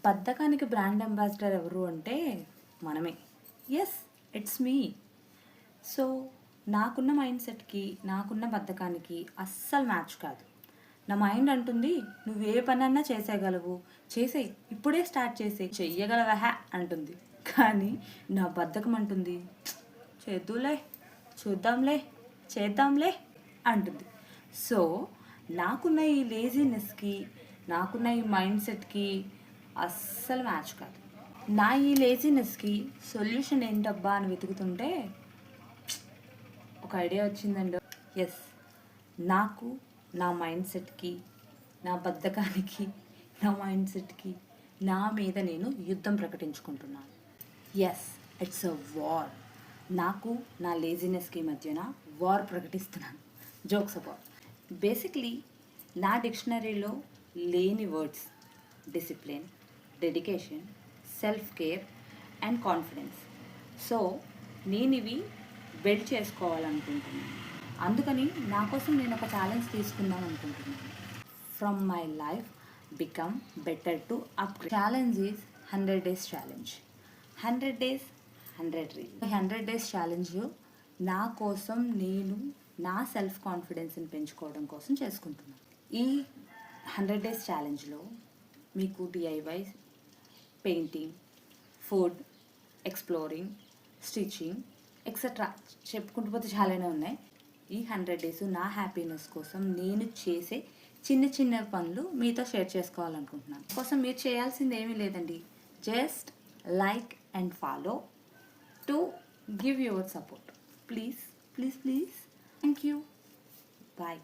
బద్ధకానికి brand ambassador ఎవరు అంటే మనమే. Yes, it's me. సో నాకున్న మైండ్ సెట్కి, నాకున్న బద్ధకానికి అస్సలు మ్యాచ్ కాదు. నా మైండ్ అంటుంది నువ్వు ఏ పనన్నా చేసేయగలవు, చేసేయి, ఇప్పుడే స్టార్ట్ చేసేయి, చెయ్యగలవా అంటుంది. కానీ నా బద్ధకం అంటుంది చేద్దులే, చూద్దాంలే, చేద్దాంలే అంటుంది. సో నాకున్న ఈ లేజినెస్కి, నాకున్న ఈ మైండ్ సెట్కి అస్సలు మ్యాచ్ కాదు. నా ఈ లేజినెస్కి సొల్యూషన్ ఏంటబ్బా అని వెతుకుతుంటే ఒక ఐడియా వచ్చిందండి. ఎస్, నాకు నా మైండ్ సెట్కి, నా బద్ధకానికి, నా మైండ్ సెట్కి, నా మీద నేను యుద్ధం ప్రకటించుకుంటున్నాను. Yes, it's a war. నాకు నా లేజినెస్కి మధ్యన వార్ ప్రకటిస్తున్నాను. Jokes about. బేసిక్లీ నా డిక్షనరీలో లేని words discipline, dedication, self care and confidence. So నేను ఇవి బిల్డ్ చేసుకోవాలనుకుంటున్నాను. అందుకని నా కోసం నేను ఒక ఛాలెంజ్ తీసుకుందాం అనుకుంటున్నాను. From my life become better to upgrade. Challenge is 100 days challenge. 100 days 100 reels. ఈ 100 days ఛాలెంజ్ నా కోసం, నేను నా సెల్ఫ్ కాన్ఫిడెన్స్ని పెంచుకోవడం కోసం చేసుకుంటున్నాను. ఈ 100 days ఛాలెంజ్లో మీకు DIY, painting, food, exploring, stitching etcetera చెప్పుకుంటూ పోతే చాలానే ఉన్నాయి. ఈ 100 days నా హ్యాపీనెస్ కోసం నేను చేసే చిన్న చిన్న పనులు మీతో షేర్ చేసుకోవాలనుకుంటున్నాను. కోసం మీరు చేయాల్సింది ఏమీ లేదండి. Just like and follow to give your support. Please please please. Thank you. Bye.